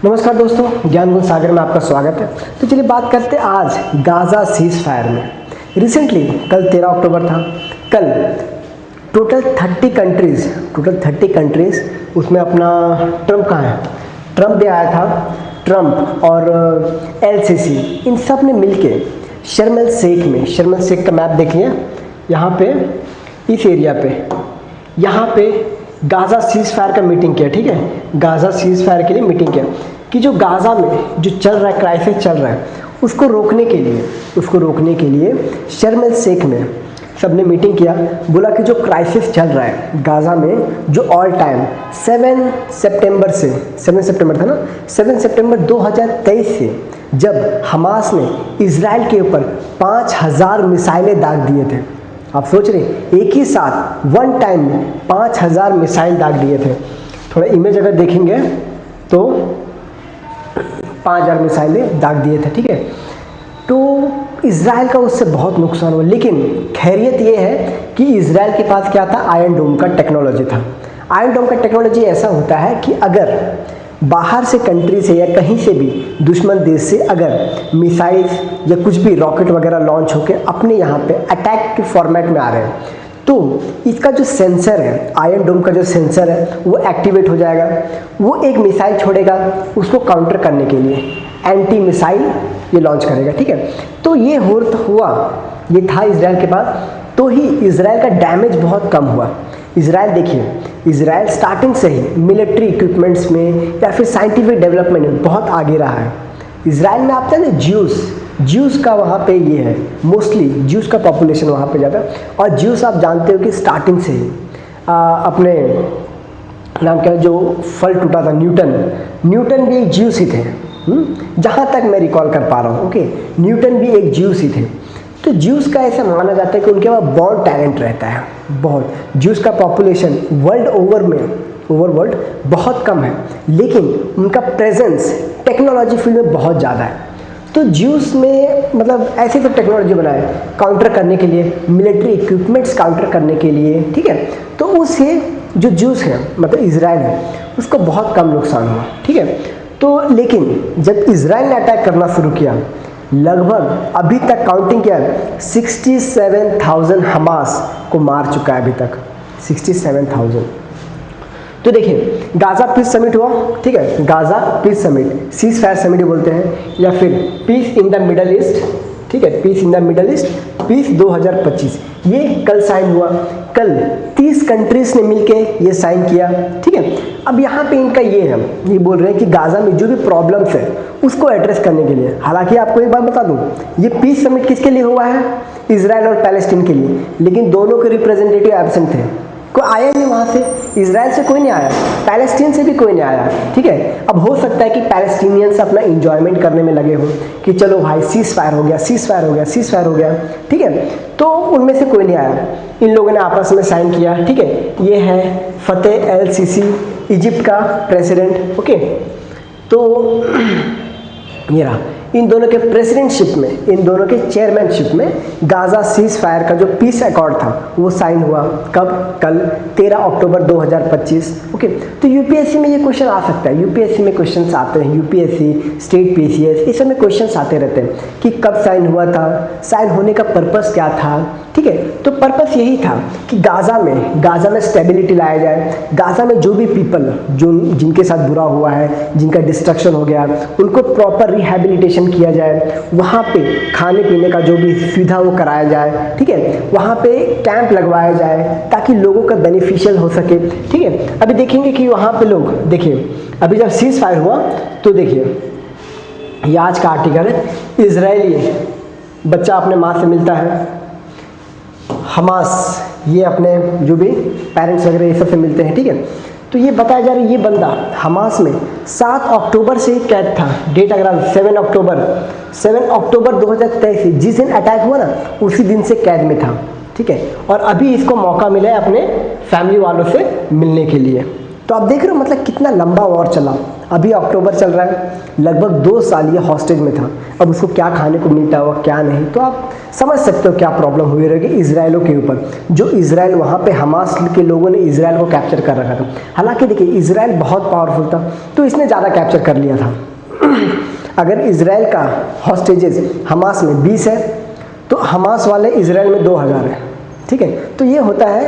नमस्कार दोस्तों, ज्ञान गुण सागर में आपका स्वागत है। तो चलिए बात करते हैं आज गाज़ा सीज फायर में। रिसेंटली कल 13 अक्टूबर था। कल टोटल 30 कंट्रीज़ उसमें अपना ट्रम्प कहाँ है, ट्रम्प भी आया था। ट्रम्प और LCC इन सब ने मिलके शर्म एल शेख का मैप देखिए, यहाँ पे इस एरिया पे, यहाँ पे गाज़ा सीज फायर का मीटिंग किया। ठीक है, गाज़ा सीज फायर के लिए मीटिंग किया कि जो गाज़ा में जो चल रहा है, क्राइसिस चल रहा है, उसको रोकने के लिए शर्म एल शेख में सबने मीटिंग किया। बोला कि जो क्राइसिस चल रहा है गाज़ा में, जो ऑल टाइम 7 सितंबर था ना, 7 सितंबर 2023 से जब हमास ने इजराइल के ऊपर 5000 मिसाइलें दाग दिए थे। आप सोच रहे एक ही साथ वन टाइम में 5000 मिसाइल दाग दिए थे। थोड़ा इमेज अगर देखेंगे तो 5000 मिसाइलें दाग दिए थे। ठीक है, तो इजराइल का उससे बहुत नुकसान हुआ, लेकिन खैरियत ये है कि इजराइल के पास क्या था, आयरन डोम का टेक्नोलॉजी था। आयरन डोम का टेक्नोलॉजी ऐसा होता है कि अगर बाहर से कंट्री से या कहीं से भी दुश्मन देश से अगर मिसाइल्स या कुछ भी रॉकेट वगैरह लॉन्च होकर अपने यहाँ पे अटैक के फॉर्मेट में आ रहे हैं, तो इसका जो सेंसर है, आयरन डोम का जो सेंसर है, वो एक्टिवेट हो जाएगा। वो एक मिसाइल छोड़ेगा उसको काउंटर करने के लिए, एंटी मिसाइल ये लॉन्च करेगा। ठीक है, तो ये ये था इजराइल के पास, तो ही इजराइल का डैमेज बहुत कम हुआ। इजराइल देखिए, इजराइल स्टार्टिंग से ही मिलिट्री इक्विपमेंट्स में या फिर साइंटिफिक डेवलपमेंट में बहुत आगे रहा है। इजराइल में आपका ना ज्यूस का वहाँ पे ये है, मोस्टली ज्यूस का पॉपुलेशन वहाँ पे ज़्यादा। और ज्यूस आप जानते हो कि स्टार्टिंग से ही अपने नाम क्या, जो फल टूटा था न्यूटन भी एक ज्यूस ही थे। जहाँ तक मैं रिकॉल कर पा रहा हूँ, ओके, न्यूटन भी एक ज्यूस ही थे। तो ज्यूस का ऐसा माना जाता है कि उनके पास बहुत टैलेंट रहता है, बहुत। ज्यूस का पॉपुलेशन वर्ल्ड बहुत कम है, लेकिन उनका प्रेजेंस टेक्नोलॉजी फील्ड में बहुत ज़्यादा है। तो ज्यूस में मतलब ऐसे तो टेक्नोलॉजी बनाए काउंटर करने के लिए, मिलिट्री इक्विपमेंट्स काउंटर करने के लिए। ठीक है, तो उससे जो ज्यूस है मतलब इजराइल है, उसको बहुत कम नुकसान हुआ। ठीक है, तो लेकिन जब इजराइल ने अटैक करना शुरू किया, लगभग अभी तक काउंटिंग किया 67,000 हमास को मार चुका है अभी तक, 67,000। तो देखिए, गाज़ा पीस समिट हुआ। ठीक है, Gaza peace summit, ceasefire summit बोलते हैं, या फिर peace in the Middle East. ठीक है, peace in the Middle East, peace 2025, ये कल साइन हुआ। कल 30 कंट्रीज ने मिलके ये साइन किया। ठीक है, अब यहाँ पे इनका ये बोल रहे हैं कि गाज़ा में जो भी प्रॉब्लम्स है उसको एड्रेस करने के लिए। हालांकि आपको एक बात बता दूं, ये पीस समिट किसके लिए हुआ है, इजराइल और पैलेस्टीन के लिए, लेकिन दोनों के रिप्रेजेंटेटिव एब्सेंट थे, कोई आया नहीं वहाँ से। इजराइल से कोई नहीं आया, पैलेस्टीन से भी कोई नहीं आया। ठीक है, अब हो सकता है कि पैलेस्टीनियंस अपना इंजॉयमेंट करने में लगे हो कि चलो भाई सीज फायर हो गया। ठीक है, तो उनमें से कोई नहीं आया। इन लोगों ने आपस में साइन किया। ठीक है, ये है फतेह एल सीसी, इजिप्ट का प्रेसिडेंट। ओके, तो ये रहा, इन दोनों के प्रेसिडेंटशिप में, इन दोनों के चेयरमैनशिप में गाज़ा सीज फायर का जो पीस अकॉर्ड था वो साइन हुआ। कब, कल 13 अक्टूबर 2025। ओके, तो यूपीएससी में ये क्वेश्चन आ सकता है, यूपीएससी में क्वेश्चन आते हैं, यूपीएससी, स्टेट पीसीएस, इस सब में क्वेश्चन आते रहते हैं कि कब साइन हुआ था, साइन होने का पर्पस क्या था। ठीक है, तो पर्पस यही था कि गाज़ा में स्टेबिलिटी लाया जाए, गाज़ा में जो भी पीपल जिनके साथ बुरा हुआ है, जिनका डिस्ट्रक्शन हो गया, उनको प्रॉपर रिहैबिलिटेशन किया जाए, वहाँ पे खाने पीने का जो भी सुविधा वो कराया जाए। ठीक है, वहाँ पे कैंप लगवाया जाए ताकि लोगों का बेनिफिशियल हो सके। ठीक है, अभी देखेंगे कि वहाँ पे लोग, देखिए अभी जब सीज फायर हुआ तो देखिए ये आज का आर्टिकल है, इजरायली बच्चा अपने माँ से मिलता है, हमास ये अपने जो भी पेरेंट्स वगैरह ये सब से मिलते हैं। ठीक है, तो ये बताया जा रहा है ये बंदा हमास में 7 अक्टूबर से ही कैद था। डेट अगर 7 अक्टूबर 2023, जिस दिन अटैक हुआ ना उसी दिन से कैद में था। ठीक है, और अभी इसको मौका मिला है अपने फैमिली वालों से मिलने के लिए। तो आप देख रहे हो मतलब कितना लंबा वॉर चला। अभी अक्टूबर चल रहा है, लगभग 2 साल ये हॉस्टेज में था। अब उसको क्या खाने को मिलता होगा क्या नहीं, तो आप समझ सकते हो क्या प्रॉब्लम हुई रहेगी इजराइलों के ऊपर। जो इजराइल वहाँ पे हमास के लोगों ने इजराइल को कैप्चर कर रखा था। हालांकि देखिए इजराइल बहुत पावरफुल था तो इसने ज़्यादा कैप्चर कर लिया था। अगर इजराइल का हॉस्टेजेस हमास में 20 है तो हमास वाले इजराइल में 2000 है, ठीक है। तो ये होता है,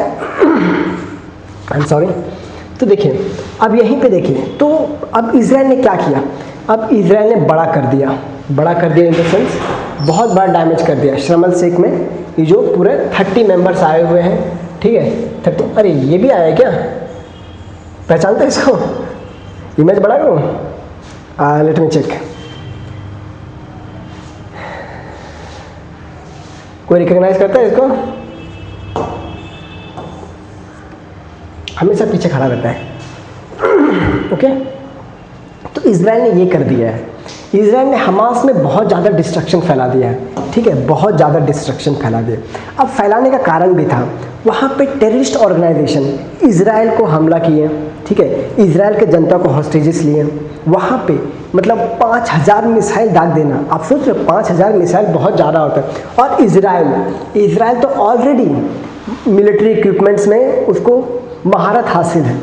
आई एम सॉरी। तो देखिए अब यहीं पे देखिए, तो अब इजराइल ने क्या किया, अब इजराइल ने बड़ा कर दिया इन द सेंस बहुत बड़ा डैमेज कर दिया। शर्म एल शेख में ये जो पूरे 30 मेंबर्स आए हुए हैं, ठीक है 30। अरे ये भी आया है क्या, पहचानते इसको? इमेज बड़ा करूँ, लेट मी चेक। कोई रिकॉग्नाइज करता है इसको? हमेशा पीछे खड़ा रहता है। ओके, तो इजराइल ने ये कर दिया है, इजराइल ने हमास में बहुत ज़्यादा डिस्ट्रक्शन फैला दिया है, ठीक है, बहुत ज़्यादा डिस्ट्रक्शन फैला दिया। अब फैलाने का कारण भी था, वहाँ पे टेररिस्ट ऑर्गेनाइजेशन इजराइल को हमला किए, ठीक है, इजराइल के जनता को हॉस्टेजेस लिए। वहाँ पे मतलब 5000 मिसाइल दाग देना, आप सोच रहे हो 5000 मिसाइल बहुत ज़्यादा होता है। और इजराइल तो ऑलरेडी मिलिट्री इक्विपमेंट्स में उसको महारत हासिल है,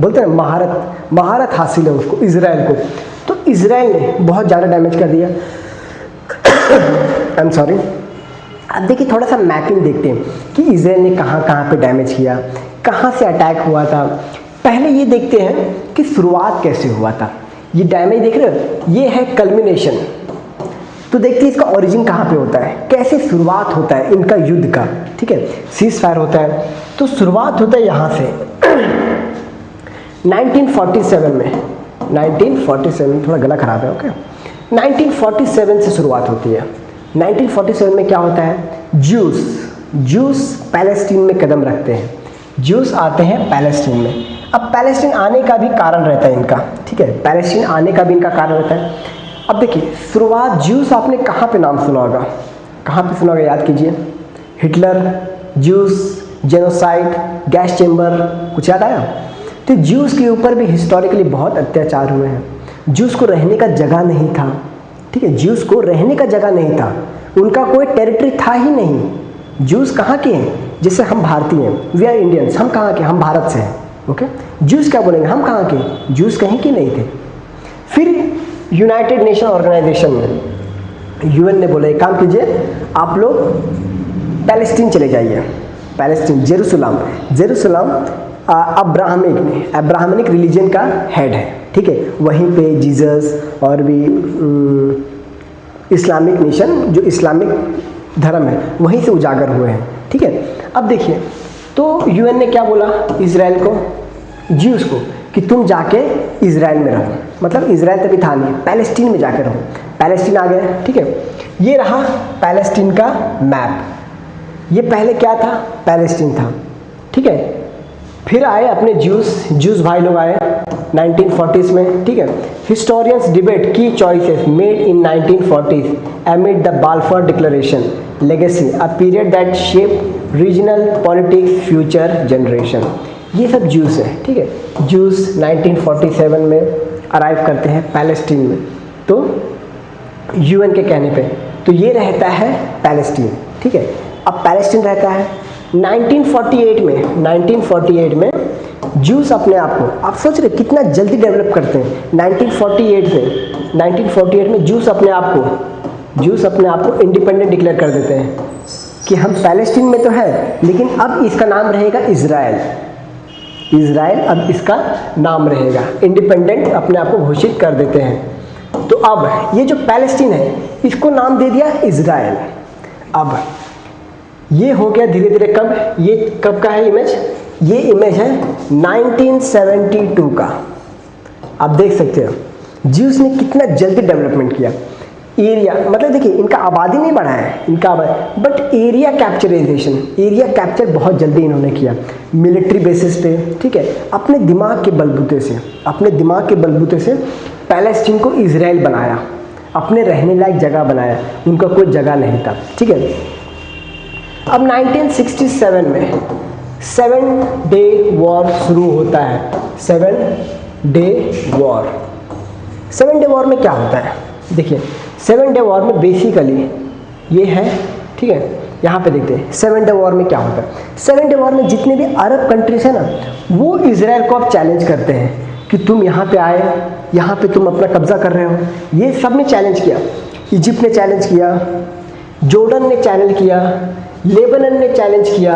बोलते हैं महारत हासिल है उसको, इजराइल को। तो इजराइल ने बहुत ज़्यादा डैमेज कर दिया। I am sorry. अब देखिए थोड़ा सा मैपिंग देखते हैं कि इजराइल ने कहाँ कहाँ पे डैमेज किया, कहाँ से अटैक हुआ था। पहले ये देखते हैं कि शुरुआत कैसे हुआ था। ये डैमेज देख रहे हो, ये है कल्मिनेशन। तो देखते हैं इसका ओरिजिन कहाँ पे होता है, कैसे शुरुआत होता है इनका युद्ध का, ठीक है। सीज फायर होता है तो शुरुआत होता है यहाँ से 1947 में, 1947, थोड़ा गला खराब है, ओके। 1947 से शुरुआत होती है। 1947 में क्या होता है, ज्यूस पैलेस्टीन में कदम रखते हैं, ज्यूस आते हैं पैलेस्टीन में। अब पैलेस्टीन आने का भी कारण रहता है इनका, ठीक है, पैलेस्टीन आने का भी इनका कारण रहता है। अब देखिए शुरुआत, ज्यूस आपने कहाँ पे नाम सुना होगा, कहाँ पे सुना होगा, याद कीजिए। Hitler, juice, genocide, gas chamber, कुछ याद आया? तो ज्यूस के ऊपर भी हिस्टोरिकली बहुत अत्याचार हुए हैं। ज्यूस को रहने का जगह नहीं था, ठीक है, ज्यूस को रहने का जगह नहीं था, उनका कोई टेरिटरी था ही नहीं। ज्यूस कहाँ के हैं, जैसे हम भारतीय हैं, वी आर इंडियंस, हम कहाँ के, हम भारत से हैं, ओके। ज्यूस क्या बोलेंगे, हम कहाँ के, ज्यूस कहीं के नहीं थे। फिर यूनाइटेड नेशन ऑर्गेनाइजेशन में यूएन ने बोला एक काम कीजिए, आप लोग पैलेस्टीन चले जाइए, पैलेस्टीन, जेरूसलम अब्राहमिक रिलीजन का हेड है, ठीक है, वहीं पे जीसस और भी इस्लामिक नेशन, जो इस्लामिक धर्म है, वहीं से उजागर हुए हैं, ठीक है। अब देखिए तो यूएन ने क्या बोला इजराइल को, ज्यूस को, कि तुम जाके इजराइल में रहो, मतलब इजराइल तभी था नहीं, पैलेस्टीन में जाके रहो। पैलेस्टीन आ गए, ठीक है। ये रहा पैलेस्टीन का मैप, ये पहले क्या था, पैलेस्टीन था, ठीक है। फिर आए अपने ज्यूस भाई लोग आए 1940s में, ठीक है। हिस्टोरियंस डिबेट की choices made in 1940s amid the Balfour Declaration legacy, a period that shaped regional politics future generation। ये सब ज्यूस है, ठीक है। ज्यूस 1947 में अराइव करते हैं पैलेस्टीन में, तो यूएन के कहने पे, तो ये रहता है पैलेस्टीन, ठीक है। अब पैलेस्टीन रहता है 1948 में ज्यूस अपने आप को, आप सोच रहे कितना जल्दी डेवलप करते हैं। 1948 में ज्यूस अपने आप को इंडिपेंडेंट डिक्लेयर कर देते हैं कि हम पैलेस्टीन में तो है, लेकिन अब इसका नाम रहेगा इजराइल, अब इसका नाम रहेगा, इंडिपेंडेंट अपने आप को घोषित कर देते हैं। तो अब ये जो पैलेस्टीन है इसको नाम दे दिया इजराइल। अब ये हो गया धीरे धीरे, ये कब का है इमेज, ये इमेज है 1972 का। आप देख सकते हो ज्यूस ने कितना जल्दी डेवलपमेंट किया। एरिया मतलब देखिए इनका आबादी नहीं बढ़ा है, इनका आबादी, बट एरिया कैप्चर बहुत जल्दी इन्होंने किया मिलिट्री बेसिस पे, ठीक है। अपने दिमाग के बलबूते से पैलेस्टीन को इजराइल बनाया, अपने रहने लायक जगह बनाया, उनका कोई जगह नहीं था, ठीक है। अब 1967 7 डे वॉर शुरू होता है। 7 डे वॉर। 7 डे वॉर में क्या होता है? देखिए 7 डे वॉर में बेसिकली ये है, ठीक है, यहाँ पे देखते हैं 7 डे वॉर में क्या होता है। 7 डे वॉर में जितने भी अरब कंट्रीज है ना, वो इजराइल को अब चैलेंज करते हैं कि तुम यहाँ पे आए, यहाँ पे तुम अपना कब्जा कर रहे हो। ये सब ने चैलेंज किया। इजिप्ट ने चैलेंज किया, जॉर्डन ने चैलेंज किया, लेबनान ने चैलेंज किया,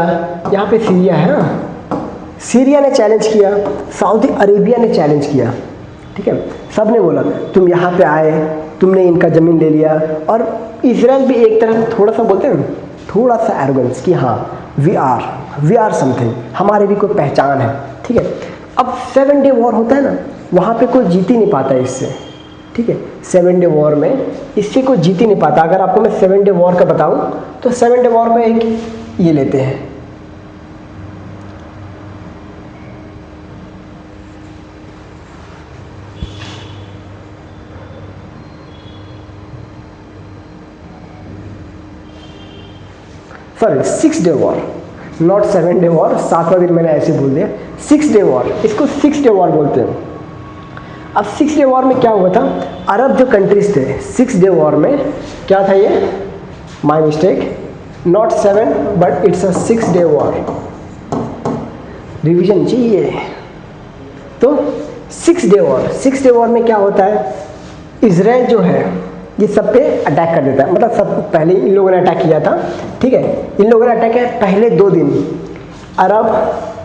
यहाँ पे सीरिया है ना, सीरिया ने चैलेंज किया, सऊदी अरेबिया ने चैलेंज किया, ठीक है। सब ने बोला तुम यहाँ पे आए, तुमने इनका ज़मीन ले लिया। और इजराइल भी एक तरह से थोड़ा सा बोलते हैं, थोड़ा सा एरोगेंस कि हाँ वी आर समथिंग, हमारी भी कोई पहचान है, ठीक है। अब 7 डे वॉर होता है ना, वहाँ पे कोई जीत ही नहीं पाता इससे, ठीक है। 7 डे वॉर में इससे कोई जीत ही नहीं पाता। अगर आपको मैं 7 डे वॉर का बताऊं तो 7 डे वॉर में एक ये लेते हैं, sorry 6 day war, not 7 day war, 7वां दिन मैंने ऐसे बोल दिया। 6 डे वॉर, इसको 6 डे वॉर बोलते हैं। अब 6 डे वॉर में क्या हुआ था, अरब जो कंट्रीज थे 6 डे वॉर में क्या था, ये my mistake, not 7 but it's a 6 day war, revision चाहिए। तो 6 डे वॉर, 6 डे वॉर में क्या होता है, इजराइल जो है ये सब पे अटैक कर देता है। मतलब सब पहले इन लोगों ने अटैक किया था, ठीक है। इन लोगों ने अटैक किया पहले 2 दिन, अरब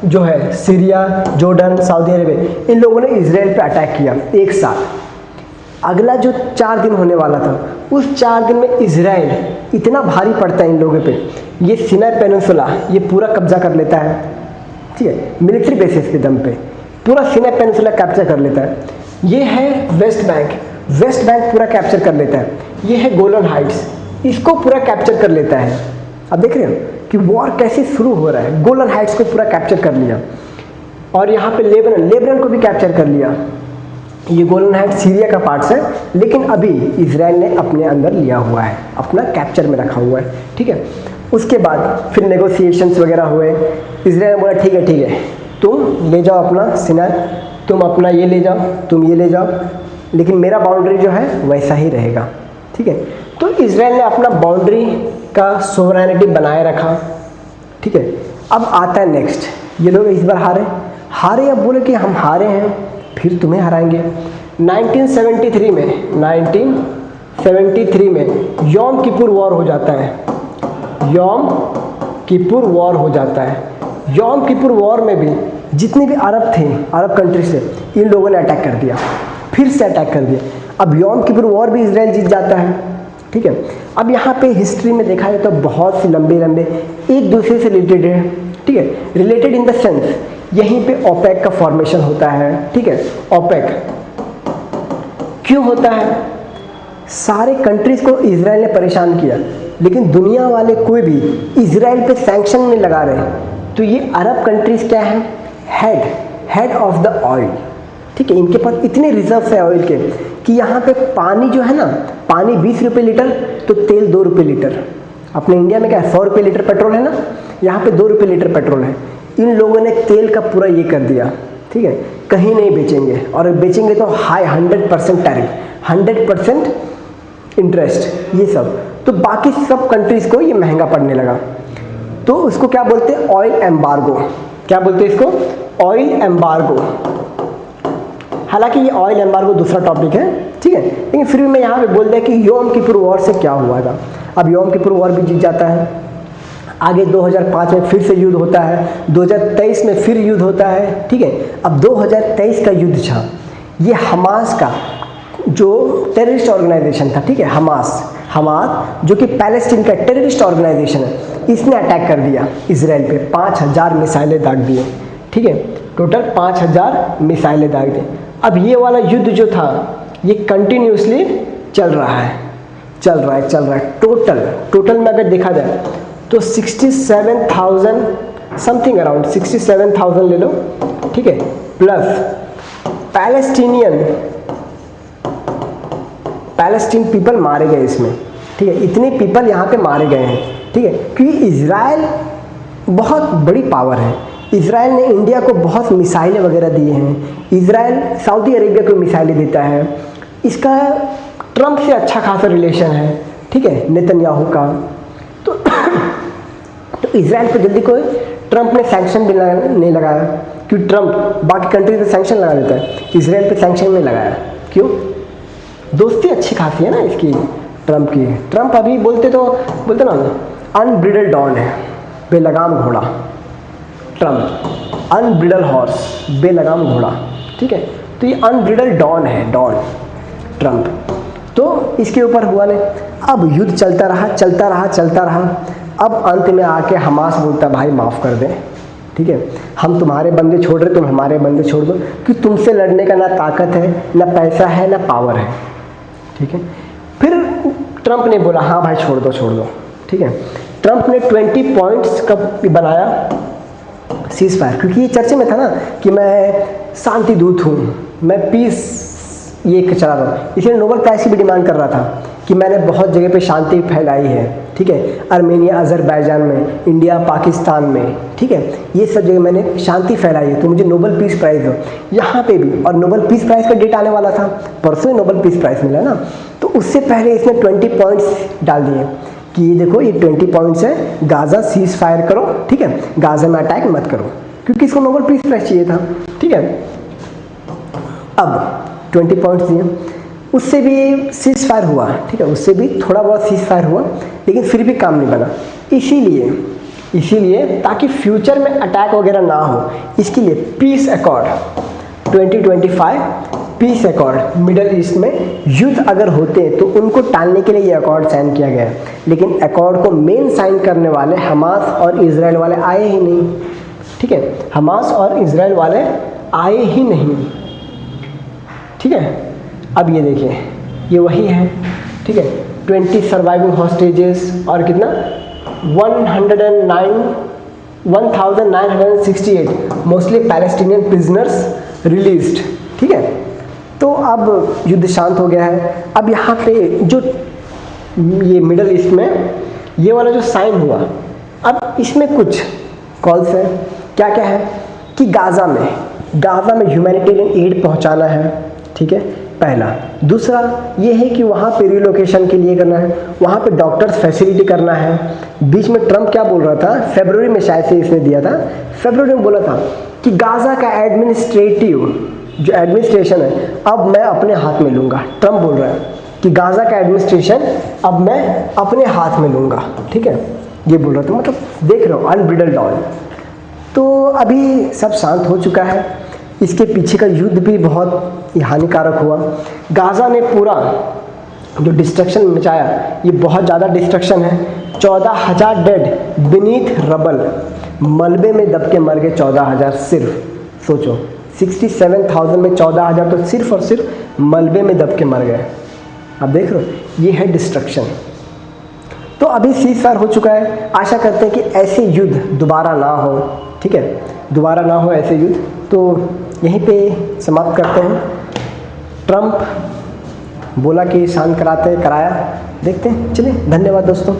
जो है सीरिया, जॉर्डन, सऊदी अरेबिया, इन लोगों ने इजराइल पे अटैक किया एक साथ। अगला जो 4 दिन होने वाला था, उस 4 दिन में इजराइल इतना भारी पड़ता है इन लोगों पे, ये सिनाई पेनिनसुला ये पूरा कब्जा कर लेता है, ठीक है। मिलिट्री बेसिस के दम पे पूरा सिनाई पेनिनसुला कैप्चर कर लेता है। ये है वेस्ट बैंक, वेस्ट बैंक पूरा कैप्चर कर लेता है। ये है गोलन हाइट्स, इसको पूरा कैप्चर कर लेता है। अब देख रहे हो कि वॉर कैसे शुरू हो रहा है। गोलन हाइट्स को पूरा कैप्चर कर लिया, और यहाँ पे लेबनान को भी कैप्चर कर लिया। ये गोलन हाइट्स सीरिया का पार्ट्स है, लेकिन अभी इजराइल ने अपने अंदर लिया हुआ है, अपना कैप्चर में रखा हुआ है, ठीक है। उसके बाद फिर नेगोशिएशंस वगैरह हुए। इजराइल ने बोला ठीक है तुम ले जाओ अपना सिनाई, तुम अपना ये ले जाओ, तुम ये ले जाओ, लेकिन मेरा बाउंड्री जो है वैसा ही रहेगा, ठीक है। तो इजराइल ने अपना बाउंड्री का सोवरेनिटी बनाए रखा, ठीक है। अब आता है नेक्स्ट, ये लोग इस बार हारे, अब बोले कि हम हारे हैं फिर तुम्हें हराएंगे। 1973 में यौम किपुर वॉर हो जाता है। यौम किपुर वॉर हो जाता है। यौम किपुर वॉर में भी जितने भी अरब थे, अरब कंट्रीज थे, इन लोगों ने अटैक कर दिया, फिर से अटैक कर दिया। अब यौम किपुर वॉर भी इजराइल जीत जाता है, ठीक है। अब यहाँ पे हिस्ट्री में देखा जाए तो बहुत सी लंबे एक दूसरे से रिलेटेड है, ठीक है। रिलेटेड इन द सेंस यहीं पे ओपेक का फॉर्मेशन होता है, ठीक है। ओपेक क्यों होता है, सारे कंट्रीज को इजराइल ने परेशान किया, लेकिन दुनिया वाले कोई भी इजराइल पे सैंक्शन नहीं लगा रहे। तो ये अरब कंट्रीज क्या है, हेड ऑफ द ऑयल, ठीक है। इनके पास इतने रिजर्व है ऑयल के कि यहाँ पे पानी जो है ना, पानी 20 रुपये लीटर, तो तेल 2 रुपये लीटर। अपने इंडिया में क्या है, 100 रुपये लीटर पेट्रोल है ना, यहाँ पे 2 रुपये लीटर पेट्रोल है। इन लोगों ने तेल का पूरा ये कर दिया, ठीक है। कहीं नहीं बेचेंगे, और बेचेंगे तो हाई 100% टैरिफ, 100% इंटरेस्ट, ये सब। तो बाकी सब कंट्रीज को ये महंगा पड़ने लगा। तो उसको क्या बोलते हैं, ऑयल एम्बार्गो। क्या बोलते हैं इसको, ऑयल एम्बार्गो। हालांकि ये ऑयल एम्बार्गो दूसरा टॉपिक है, ठीक है, लेकिन फिर भी मैं यहाँ पे बोल दिया कि यौम किपुर वॉर से क्या हुआ था। अब यौम किपुर वॉर भी जीत जाता है। आगे 2005 में फिर से युद्ध होता है, 2023 में फिर युद्ध होता है, ठीक है। अब 2023 का युद्ध था, ये हमास का जो टेररिस्ट ऑर्गेनाइजेशन था, ठीक है, हमास जो कि पैलेस्टीन का टेररिस्ट ऑर्गेनाइजेशन है, इसने अटैक कर दिया इजराइल पे। 5000 मिसाइलें दाग दिए, ठीक है, टोटल 5000 मिसाइलें दाग दी। अब ये वाला युद्ध जो था ये कंटिन्यूसली चल रहा है। टोटल में अगर देखा जाए तो 67,000 समथिंग, अराउंड 67,000 ले लो, ठीक है, प्लस पैलेस्टीन पीपल मारे गए इसमें, ठीक है। इतने पीपल यहाँ पे मारे गए हैं, ठीक है, क्योंकि इजराइल बहुत बड़ी पावर है। इजराइल ने इंडिया को बहुत मिसाइलें वगैरह दिए हैं। इजराइल सऊदी अरेबिया को मिसाइलें देता है। इसका ट्रंप से अच्छा खासा रिलेशन है, ठीक है, नेतन्याहू का। तो इजराइल पर जल्दी कोई ट्रंप ने सैंक्शन भी नहीं लगाया, क्योंकि ट्रंप बाकी कंट्री पे सैंक्शन लगा देता है, इजराइल पे सैंक्शन नहीं लगाया। क्यों? दोस्ती अच्छी खासी है ना इसकी, ट्रंप की। ट्रंप अभी बोलते ना अनब्रिडल डॉन है, बेलगाम घोड़ा। ट्रंप अनब्रिडल हॉर्स, बेलगाम घोड़ा, ठीक है। तो ये अनब्रिडल डॉन है, डॉन ट्रंप। तो इसके ऊपर हुआ नहीं। अब युद्ध चलता रहा। अब अंत में आके हमास बोलता भाई माफ़ कर दें, ठीक है, हम तुम्हारे बंदे छोड़ रहे, तुम हमारे बंदे छोड़ दो, कि तुमसे लड़ने का ना ताकत है, ना पैसा है, ना पावर है, ठीक है। फिर ट्रंप ने बोला हाँ भाई छोड़ दो, ठीक है। ट्रंप ने 20 पॉइंट्स का बनाया सीज फायर, क्योंकि ये चर्चे में था ना कि मैं शांति दूत हूँ, मैं पीस ये चला रहा हूँ। इसलिए नोबेल प्राइज़ की भी डिमांड कर रहा था कि मैंने बहुत जगह पे शांति फैलाई है, ठीक है, आर्मेनिया, अज़रबैजान में, इंडिया, पाकिस्तान में, ठीक है, ये सब जगह मैंने शांति फैलाई है, तो मुझे नोबेल पीस प्राइज़ दो। यहाँ पे भी, और नोबेल पीस प्राइज़ का डेट आने वाला था, परसों ही नोबेल पीस प्राइज़ मिला ना, तो उससे पहले इसने 20 पॉइंट्स डाल दिए कि ये देखो ये 20 पॉइंट्स है, गाज़ा सीज फायर करो, ठीक है, गाज़ा में अटैक मत करो, क्योंकि इसको नोबेल पीस प्राइज़ चाहिए था, ठीक है। अब 20 पॉइंट्स दिए, उससे भी सीज फायर हुआ, ठीक है, उससे भी थोड़ा बहुत सीज फायर हुआ, लेकिन फिर भी काम नहीं बना। इसीलिए ताकि फ्यूचर में अटैक वगैरह ना हो, इसके लिए peace accord 2025 peace accord, middle east में युद्ध अगर होते हैं तो उनको टालने के लिए ये अकॉर्ड साइन किया गया है। लेकिन अकॉर्ड को मेन साइन करने वाले हमास और इजराइल वाले आए ही नहीं, ठीक है, हमास और इजराइल वाले आए ही नहीं, ठीक है। अब ये देखिए, ये वही है, ठीक है, 20 सर्वाइविंग हॉस्टेजेस और कितना 1968 मोस्टली पैलेस्टीनियन प्रिजनर्स रिलीज्ड, ठीक है। तो अब युद्ध शांत हो गया है। अब यहाँ पे जो ये मिडल ईस्ट में ये वाला जो साइन हुआ, अब इसमें कुछ कॉल्स हैं, क्या क्या है कि गाज़ा में ह्यूमैनिटेरियन एड पहुँचाना है, ठीक है, पहला। दूसरा ये है कि वहाँ पे रिलोकेशन के लिए करना है, वहाँ पे डॉक्टर्स फैसिलिटी करना है। बीच में ट्रंप क्या बोल रहा था, फरवरी में शायद से इसने दिया था, फरवरी में बोला था कि गाज़ा का जो एडमिनिस्ट्रेशन है अब मैं अपने हाथ में लूँगा। ट्रंप बोल रहा है कि गाज़ा का एडमिनिस्ट्रेशन अब मैं अपने हाथ में लूँगा, ठीक है, ये बोल रहा था। मतलब देख रहे हो अनब्रिडल डॉन। तो अभी सब शांत हो चुका है। इसके पीछे का युद्ध भी बहुत हानिकारक हुआ। गाज़ा ने पूरा जो डिस्ट्रक्शन मचाया, ये बहुत ज़्यादा डिस्ट्रक्शन है। 14,000 डेड बीनीथ रबल, मलबे में दब के मर गए 14,000 सिर्फ। सोचो 67,000 में 14,000 तो सिर्फ और सिर्फ मलबे में दब के मर गए। अब देख रहे हो, ये है डिस्ट्रक्शन। तो अभी सीज फायर हो चुका है। आशा करते हैं कि ऐसे युद्ध दोबारा ना हो, ठीक है, दोबारा ना हो ऐसे युद्ध। तो यहीं पे समाप्त करते हैं। ट्रंप बोला कि शांत कराया, देखते हैं। चलिए, धन्यवाद दोस्तों।